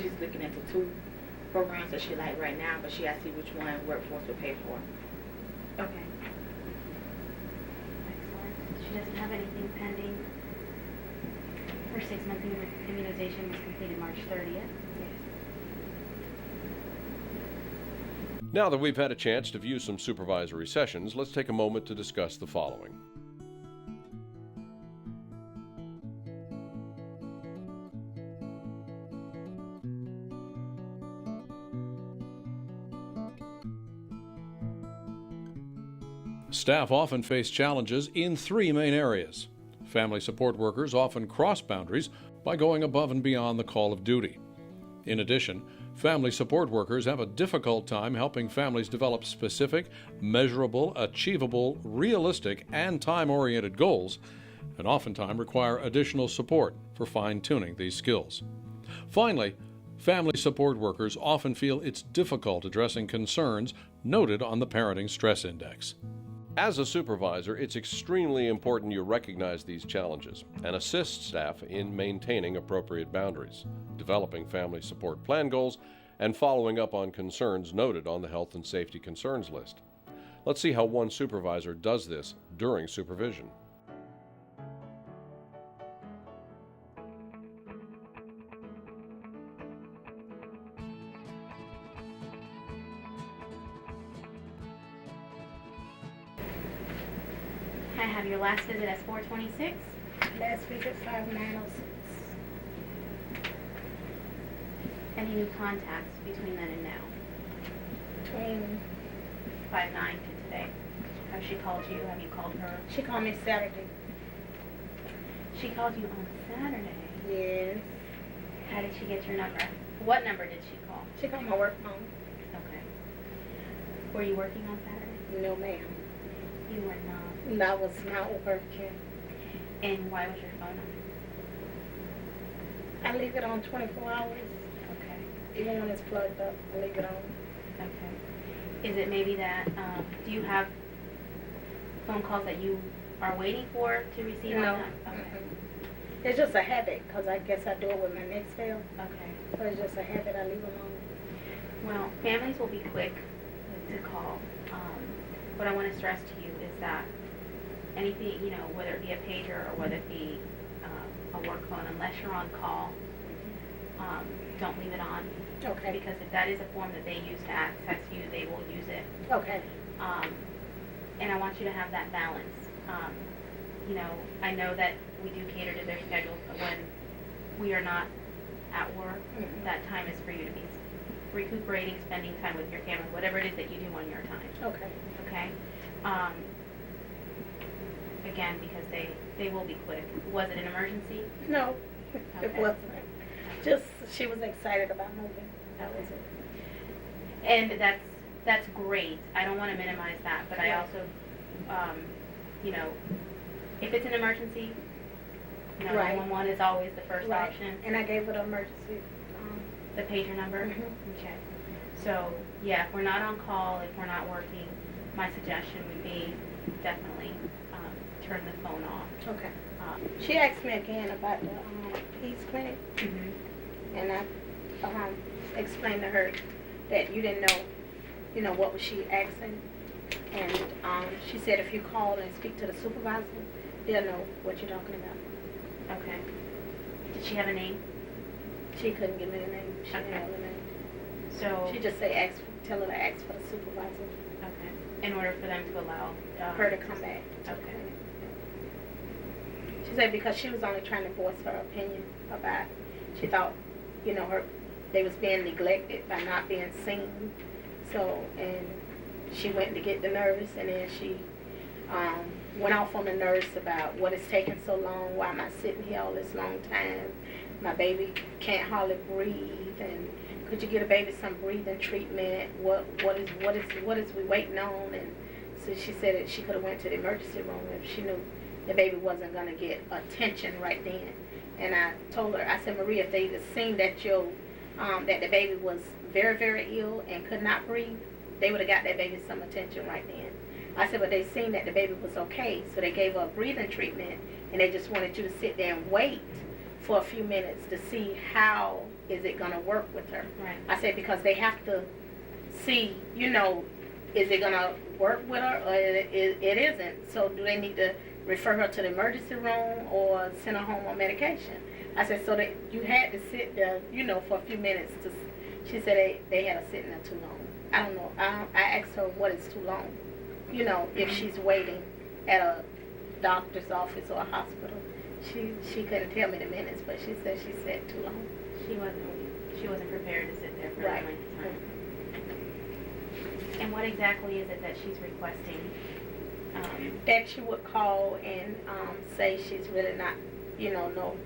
she's looking into 2 programs that she like right now, but she has to see which one workforce will pay for. Okay. Excellent. She doesn't have anything pending. Her 6-month immunization was completed March 30th. Yes. Now that we've had a chance to view some supervisory sessions, let's take a moment to discuss the following. Staff often face challenges in 3 main areas. Family support workers often cross boundaries by going above and beyond the call of duty. In addition, family support workers have a difficult time helping families develop specific, measurable, achievable, realistic, and time-oriented goals, and oftentimes require additional support for fine-tuning these skills. Finally, family support workers often feel it's difficult addressing concerns noted on the Parenting Stress Index. As a supervisor, it's extremely important you recognize these challenges and assist staff in maintaining appropriate boundaries, developing family support plan goals, and following up on concerns noted on the health and safety concerns list. Let's see how one supervisor does this during supervision. I have your last visit as 426. Last visit 5906. Any new contacts between then and now? Between 5/9 to today. Has she called you? Have you called her? she called me Saturday. She called you on Saturday. Yes. How did she get your number? What number did she call? She called my work phone. Okay. Were you working on Saturday? No, ma'am. You were not. I was not working. And why was your phone on? I leave it on 24 hours. Okay. Even when it's plugged up, I leave it on. Okay. Is it maybe that, do you have phone calls that you are waiting for to receive on No. that? Okay. It's just a habit, because I guess I do it with my next fail. Okay. But it's just a habit, I leave them on. Well, families will be quick to call. What I want to stress to you is that anything, whether it be a pager or whether it be a work phone, unless you're on call, don't leave it on. Okay. Because if that is a form that they use to access you, they will use it. Okay. And I want you to have that balance. I know that we do cater to their schedules, but when we are not at work, that time is for you to be recuperating, spending time with your family, whatever it is that you do on your time. Okay. Okay? Again, because they will be quick. Was it an emergency? No, it Okay. wasn't. Just, she was excited about moving. That was it. And that's great. I don't want to minimize that, but I Right. also, if it's an emergency, Right. 911 is always the first Right. option. And I gave her the emergency. The pager number? Mhm. Okay. So, yeah, if we're not on call, if we're not working, my suggestion would be definitely turn the phone off. Okay. She asked me again about the peace clinic, and I explained to her that you didn't know, what was she asking, and she said if you call and speak to the supervisor, they'll know what you're talking about. Okay. Did she have a name? She couldn't give me the name. She didn't Okay. know the name. So, She just said tell her to ask for the supervisor, okay. In order for them to allow her to come back. Okay. She said because she was only trying to voice her opinion about, she thought, they was being neglected by not being seen. So, and she went to get the nurse, and then she went off on the nurse about what is taking so long, why am I sitting here all this long time, my baby can't hardly breathe, and could you get a baby some breathing treatment, what is we waiting on? And so she said that she could have went to the emergency room if she knew the baby wasn't going to get attention right then. And I told her, I said, Maria, if they had seen that that the baby was very, very ill and could not breathe, they would have got that baby some attention right then. I said, but they seen that the baby was okay, so they gave her a breathing treatment, and they just wanted you to sit there and wait for a few minutes to see how is it gonna work with her? Right. I said, because they have to see, you know, is it gonna work with her or it isn't? So do they need to refer her to the emergency room or send her home on medication? I said, so that you had to sit there, you know, for a few minutes to. She said they had her sitting there too long. I don't know. I asked her what is too long. You know, if she's waiting at a doctor's office or a hospital. She couldn't tell me the minutes, but she said she sat too long. She wasn't prepared to sit there for Right. a length of time. And what exactly is it that she's requesting? That she would call and say she's really not, you know, no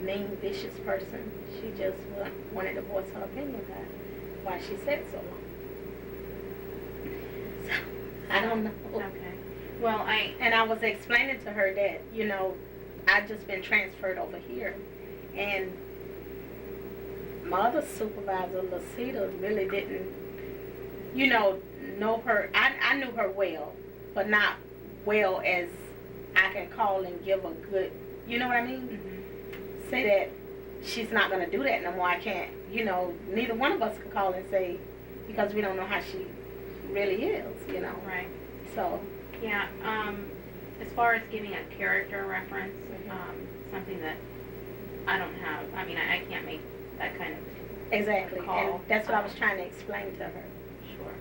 mean, vicious person. She just wanted to voice her opinion about why she sat so long. So, I don't know. Okay. Well, I was explaining to her that, you know, I've just been transferred over here, and my other supervisor, Lucita, really didn't, you know her. I knew her well, but not well as I can call and give a good, you know what I mean? Mm-hmm. Say that she's not going to do that no more. I can't, you know, neither one of us can call and say, because we don't know how she really is, you know. Right. So. Yeah, as far as giving a character reference, something that I don't have, I mean, I can't make that kind of Exactly, call. and that's what I was trying to explain to her. Sure.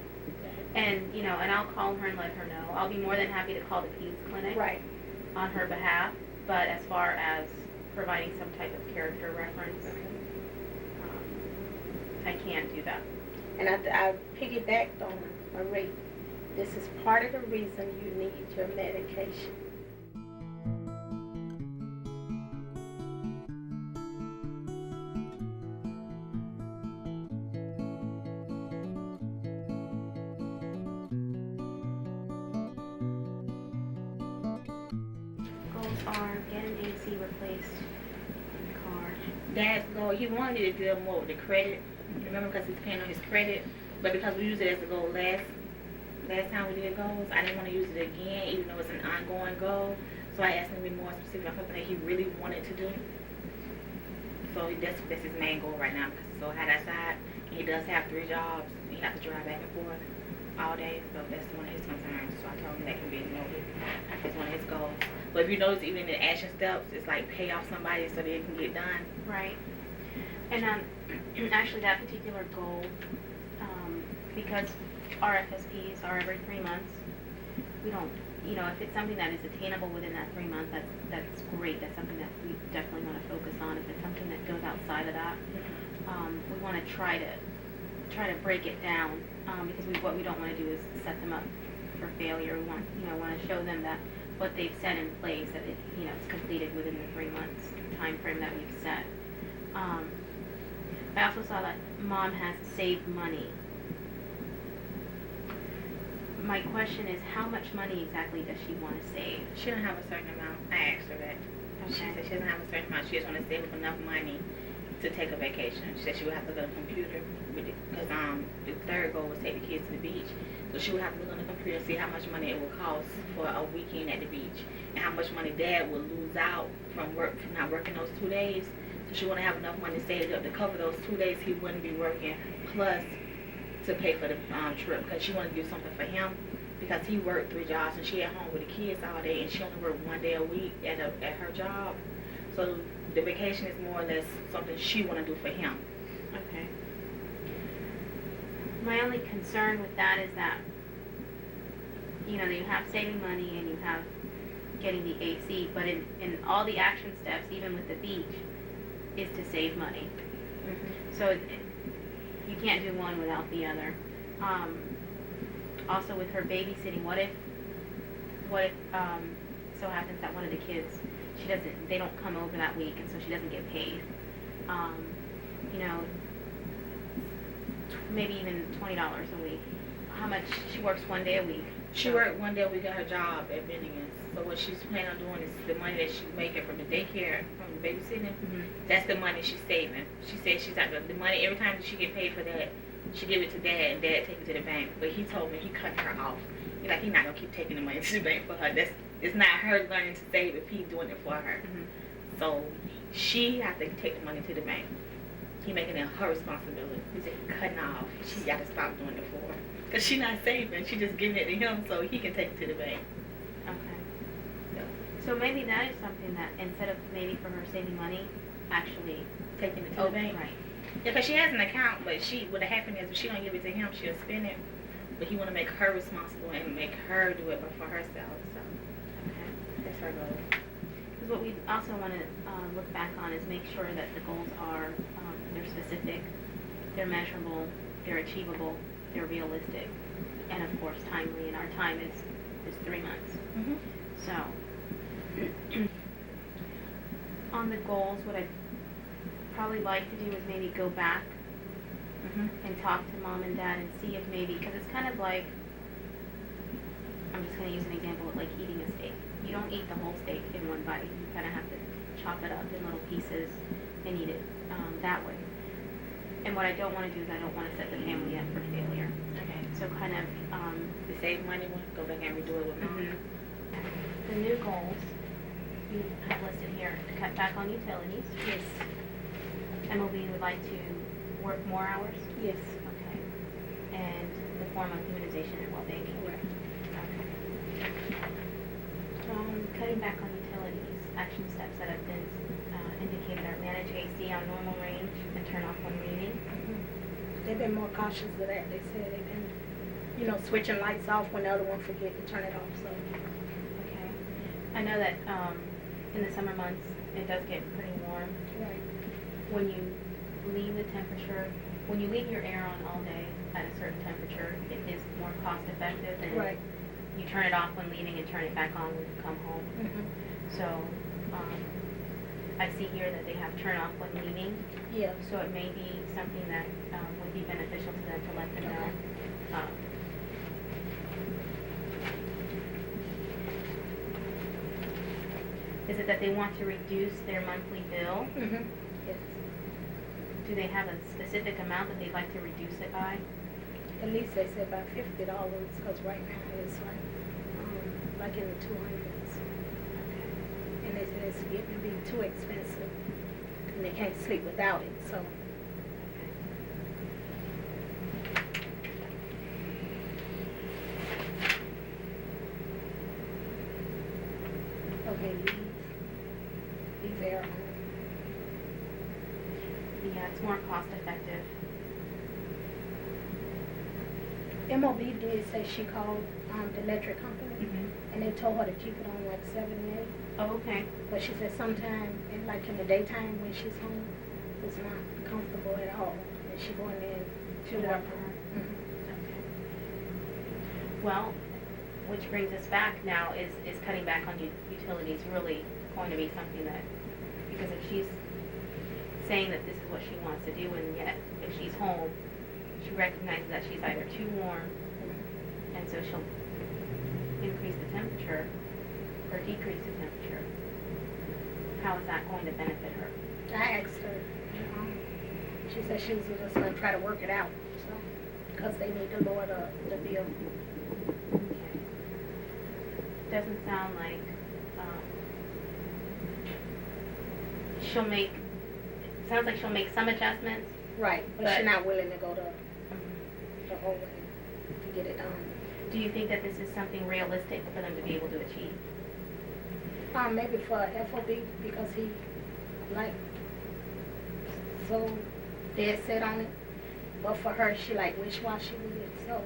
And, you know, and I'll call her and let her know. I'll be more than happy to call the Peds Clinic Right. on her behalf, but as far as providing some type of character reference, I can't do that. And I piggybacked on Marie. This is part of the reason you need your medication. Goals are get an AC replaced in the car. Dad's goal, he wanted me to deal more with the credit. Remember, because he's paying on his credit. But because we used it as a goal last time we did goals, I didn't want to use it again, even though it's an ongoing goal. So I asked him to be more specific on something that he really wanted to do. So that's his main goal right now. Because so had that side, and he does have 3 jobs. He has to drive back and forth all day. So that's one of his concerns. So I told him that can be noted as one of his goals. But if you notice, even in the action steps, it's like pay off somebody so that it can get done. Right. And actually that particular goal, because our FSPs are every 3 months, we don't, you know, if it's something that is attainable within that 3 months, that's great. That's something that we definitely want to focus on. If it's something that goes outside of that, we want to try to break it down, because what we don't want to do is set them up for failure. We want to show them that what they've set in place, that it, you know, it's completed within the 3 months time frame that we've set. I also saw that Mom has saved money. My question is, how much money exactly does she want to save? She don't have a certain amount. I asked her that. Okay. She said she doesn't have a certain amount. She just want to save up enough money to take a vacation. She said she would have to get a computer with it, because the third goal was take the kids to the beach. So she would have to look on the computer and see how much money it would cost for a weekend at the beach, and how much money Dad would lose out from not working those 2 days. So she want to have enough money saved up to cover those 2 days he wouldn't be working, plus to pay for the trip, because she wanted to do something for him, because he worked 3 jobs and she at home with the kids all day, and she only worked 1 day a week at her job. So the vacation is more or less something she want to do for him. Okay. My only concern with that is that, you know, you have saving money and you have getting the AC, but in all the action steps, even with the beach, is to save money. Mm-hmm. So you can't do one without the other. Also with her babysitting, what if so happens that one of the kids, they don't come over that week, and so she doesn't get paid. You know, maybe even $20 a week. How much she works 1 day a week? She worked 1 day a week at her job at Bennigan's. So what she's planning on doing is the money that she's making from the daycare, from the babysitting, that's the money she's saving. She said she's not the money, every time she get paid for that, she give it to Dad, and Dad take it to the bank. But he told me he cut her off. He's like, he's not gonna keep taking the money to the bank for her. It's not her learning to save if he's doing it for her. So she has to take the money to the bank. he making it her responsibility. He said he cutting off. She got to stop doing it for her. Because she not saving. She just giving it to him so he can take it to the bank. Okay. So maybe that is something that instead of maybe for her saving money, actually Taking it to the bank. Right. Yeah, because she has an account, but what happened is if she don't give it to him, she'll spend it. But he want to make her responsible and make her do it, but for herself. So Okay. that's her goal. Because what we also want to look back on is make sure that the goals are they're specific, they're measurable, they're achievable, they're realistic, and of course timely. And our time is 3 months. Mhm. So on the goals, what I'd probably like to do is maybe go back Mhm. and talk to mom and dad and see if maybe, because it's kind of like, I'm just going to use an example of like eating a steak. You don't eat the whole steak in one bite. You kind of have to chop it up in little pieces and eat it that way. And what I don't want to do is I don't want to set the family up for failure. Okay. So kind of To save money, we'll go back and redo it with mom. the new goals you have listed here: to cut back on utilities. Yes. MOB would like to work more hours. Yes. Okay. And the form of immunization and well-being. Correct. Okay. Cutting back on utilities. Action steps that have been indicated are manage AC on normal range and turn off when leaving. They've been more cautious of that. They said they've been, switching lights off when the other one forget to turn it off. So Okay. I know that in the summer months it does get pretty warm. right. When you leave when you leave your air on all day at a certain temperature, it is more cost effective than Right. you turn it off when leaving and turn it back on when you come home. Mhm. So I see here that they have turn off when leaving, Yeah. so it may be something that would be beneficial to them to let them know. Is it that they want to reduce their monthly bill? Mhm. Yes. Do they have a specific amount that they'd like to reduce it by? At least they said about $50, because right now it's like in the 200s, and they said it's getting to be too expensive, and they can't sleep without it. So okay, these air on. Yeah, it's more cost effective. MOB did say she called the electric company, and they told her to keep it on like 78. Oh, okay. But she said sometime, in the daytime when she's home, it's not comfortable at all. And she going in to work. Okay. Well, which brings us back now, is cutting back on utilities really going to be something that, because if she's saying that this is what she wants to do, and yet if she's home, she recognizes that she's either too warm, and so she'll increase the temperature or decrease the temperature. How is that going to benefit her? I asked her. She said she was just going to try to work it out, so because they need to lower the bill. Okay. Doesn't sound like sounds like she'll make some adjustments. Right, but she's not willing to go the whole way to get it done. Do you think that this is something realistic for them to be able to achieve? Maybe for FOB, because he so dead set on it. But for her, she wish-washy with it. So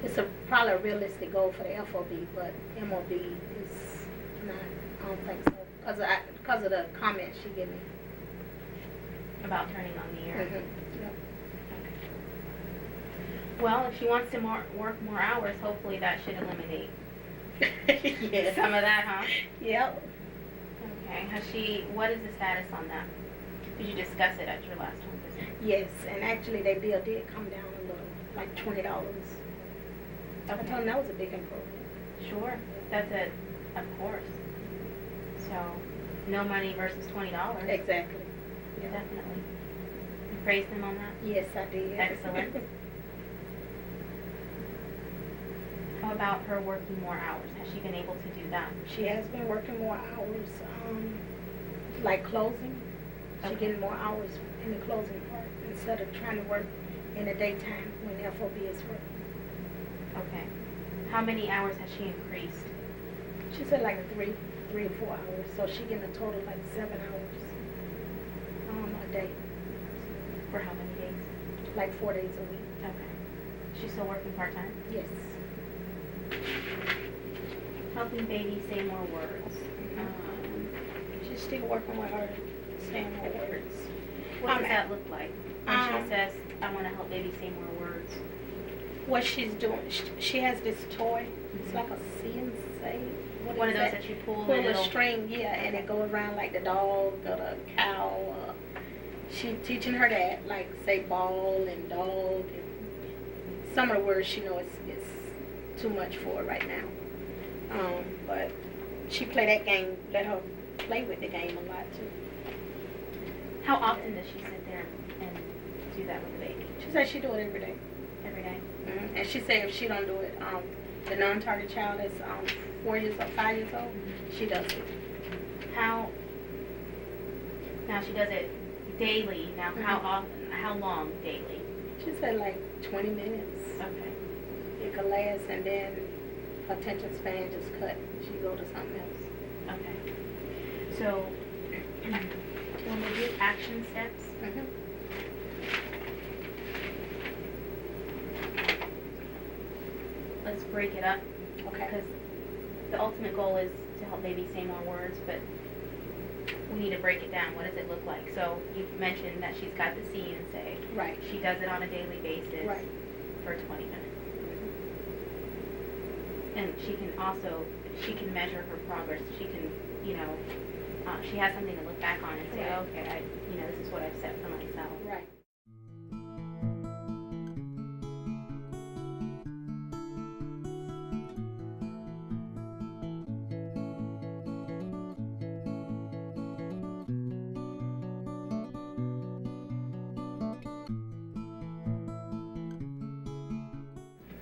it's probably a realistic goal for the FOB, but MOB is not. I don't think so because of the comments she gave me. About turning on the air? Yep. Well, if she wants to work more hours, hopefully that should eliminate Yes. some of that, huh? Yep. Okay. What is the status on that? Did you discuss it at your last home visit? Yes, and actually their bill did come down a little, like $20. I told them that was a big improvement. Sure. Of course. So, no money versus $20. Exactly. Yeah. Definitely. You praised them on that? Yes, I did. Excellent. How about her working more hours? Has she been able to do that? She has been working more hours, like closing. She Okay. getting more hours in the closing part instead of trying to work in the daytime when FOB is working. Okay. How many hours has she increased? She said like 3 or 4 hours, so she getting a total like 7 hours a day, For how many days? like 4 days a week. Okay. She's still working part-time? Yes. Helping baby say more words. She's still working with her, saying more words. What does that look like? When Um, she says, I want to help baby say more words. What she's doing, she has this toy. It's like a see and say. What One is of those that? that you pull Pull and a it'll... string, yeah, and it go around like the dog or the cow. She teaching her that, like say ball and dog, and some of the words she knows is too much for her right now. But she play that game. Let her play with the game a lot too. How often does she sit there and do that with the baby? She said she do it every day. Every day? And she said if she don't do it, the non-target child is 4 years or 5 years old. She does it. How... Now she does it daily. Now how often? How long daily? She said like 20 minutes. Okay. It could last, and then her attention span just cut. She go to something else. Okay. So, when we do action steps, let's break it up. Okay. Because the ultimate goal is to help baby say more words, but we need to break it down. What does it look like? So you've mentioned that she's got the see and say. Right. She does it on a daily basis. Right. For 20 minutes. And she can measure her progress. She can, she has something to look back on and say, Right. okay, this is what I've set for myself. Right.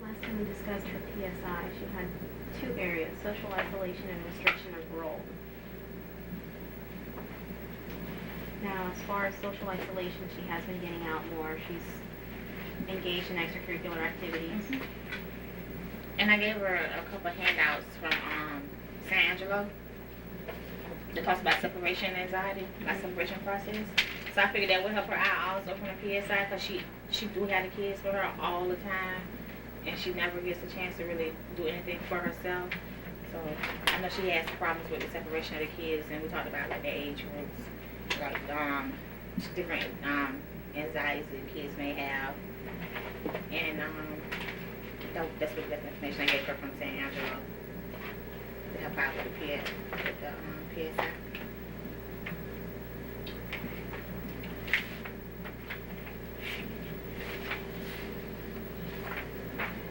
Last time we discussed her PSI, she had 2 areas, social isolation and restriction of role. Now, as far as social isolation, she has been getting out more. She's engaged in extracurricular activities. And I gave her a couple of handouts from San Angelo that talks about separation anxiety, my separation process. So I figured that would help her out also from the PSI, because she do have the kids for her all the time, and she never gets a chance to really do anything for herself. So I know she has problems with the separation of the kids, and we talked about like the age groups, like different anxieties that kids may have, and that's what the information I gave her from San Angelo to help out with the PSI.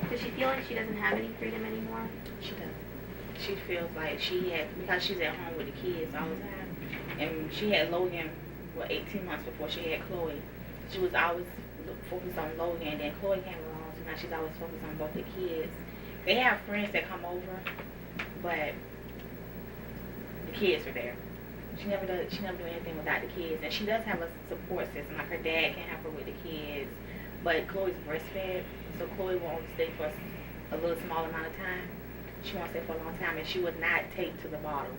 Does she feel like she doesn't have any freedom anymore? She does. She feels like because she's at home with the kids all the time, and she had Logan, 18 months before she had Chloe. She was always focused on Logan, and then Chloe came along, so now she's always focused on both the kids. They have friends that come over, but the kids are there. She never do anything without the kids, and she does have a support system. Like her dad can help her with the kids, but Chloe's breastfed, so Chloe won't stay for a little small amount of time. She won't stay for a long time, and she would not take to the bottle.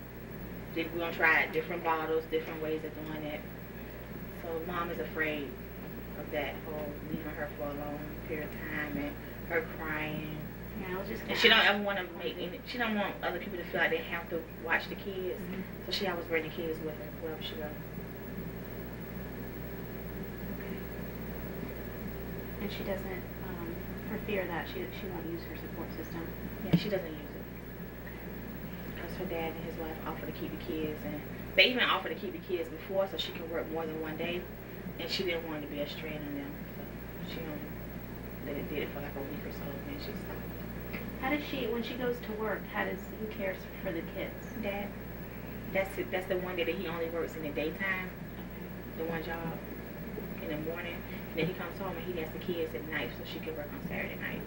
We're gonna try different bottles, different ways of doing it. So mom is afraid of that whole leaving her for a long period of time and her crying. Yeah, I was just And she don't ever want to she don't want other people to feel like they have to watch the kids. Mhm. So she always bring the kids with her wherever she goes. And she doesn't, for fear that she won't use her support system. Yeah, she doesn't use it. Because her dad and his wife offer to keep the kids, and they even offered to keep the kids before so she can work more than one day, and she didn't want to be a strain on them. So she only did it for like a week or so, and then she stopped. How does she, when she goes to work, who cares for the kids? Dad, that's it. That's the one day that he only works in the daytime, the one job in the morning. And then he comes home and he has the kids at night, so she can work on Saturday nights.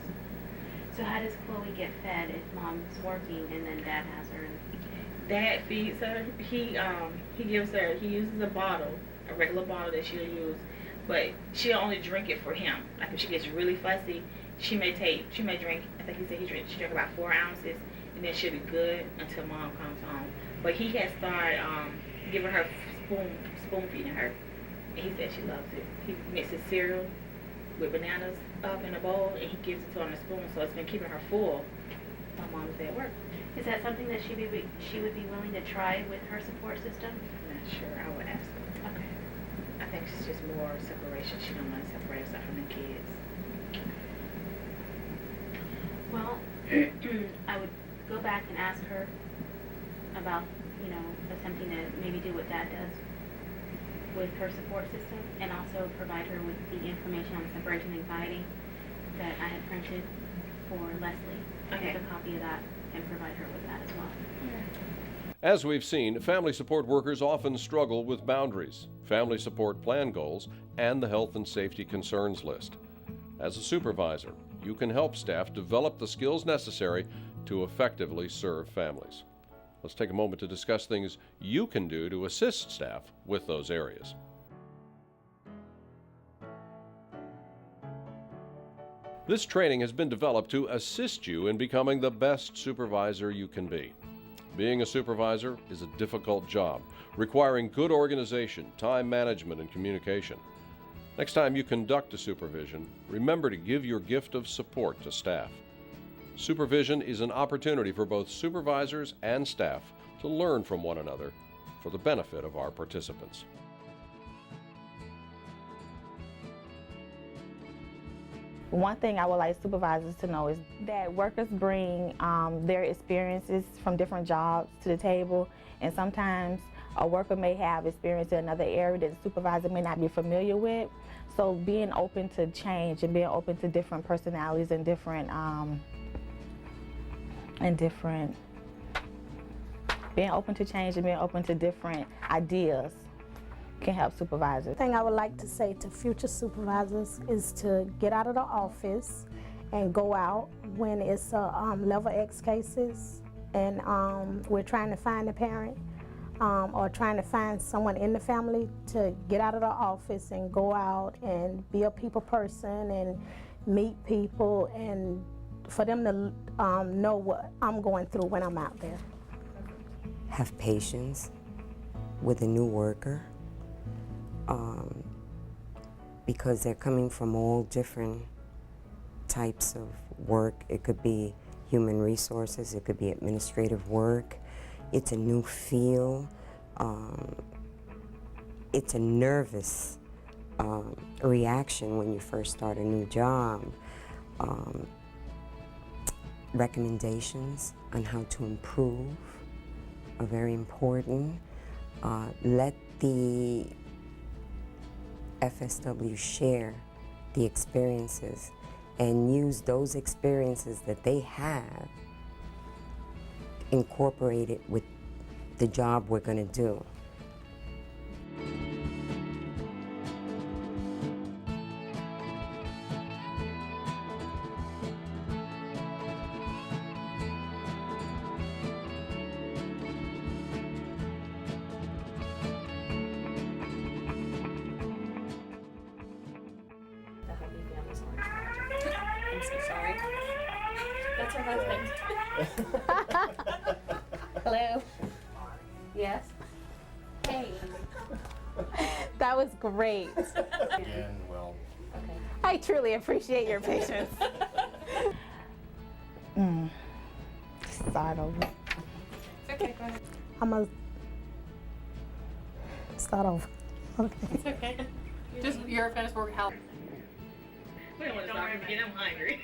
So how does Chloe get fed if mom's working and then dad has her? Dad feeds her. He gives her. He uses a bottle a regular bottle that she'll use, but she'll only drink it for him. Like if she gets really fussy, she may drink, I think he said she drank about 4 ounces, and then she'll be good until mom comes home. But he has started giving her spoon feeding her, and he said she loves it. He mixes cereal with bananas up in a bowl, and he gives it to her on a spoon, so it's been keeping her full while mom is at work. Is that something that she would be willing to try with her support system? I'm not sure. I would ask her. Okay. I think it's just more separation. She don't want to separate herself from the kids. Well, I would go back and ask her about, attempting to maybe do what Dad does with her support system, and also provide her with the information on separation anxiety that I had printed for Leslie. Okay. Make a copy of that and provide her with that as well. As we've seen, family support workers often struggle with boundaries, family support plan goals, and the health and safety concerns list. As a supervisor, you can help staff develop the skills necessary to effectively serve families. Let's take a moment to discuss things you can do to assist staff with those areas. This training has been developed to assist you in becoming the best supervisor you can be. Being a supervisor is a difficult job, requiring good organization, time management, and communication. Next time you conduct a supervision, remember to give your gift of support to staff. Supervision is an opportunity for both supervisors and staff to learn from one another for the benefit of our participants. One thing I would like supervisors to know is that workers bring their experiences from different jobs to the table, and sometimes a worker may have experience in another area that the supervisor may not be familiar with. So being open to change and being open to different personalities and different being open to change and being open to different ideas can help supervisors. The thing I would like to say to future supervisors is to get out of the office and go out when it's level X cases and we're trying to find a parent or trying to find someone in the family, to get out of the office and go out and be a people person and meet people, and for them to know what I'm going through when I'm out there. Have patience with a new worker because they're coming from all different types of work. It could be human resources, it could be administrative work. It's a new field. It's a nervous reaction when you first start a new job. Recommendations on how to improve are very important. Let the FSW share the experiences and use those experiences that they have, incorporate it with the job we're going to do. I'm so sorry. That's her husband. Hello. Yes? Hey. That was great. Again, well, Okay. I truly appreciate your patience. Start over. Okay, go ahead. I'm gonna start over. Okay. It's okay. Just, you're a finished work help. We don't want to start again. I'm hungry.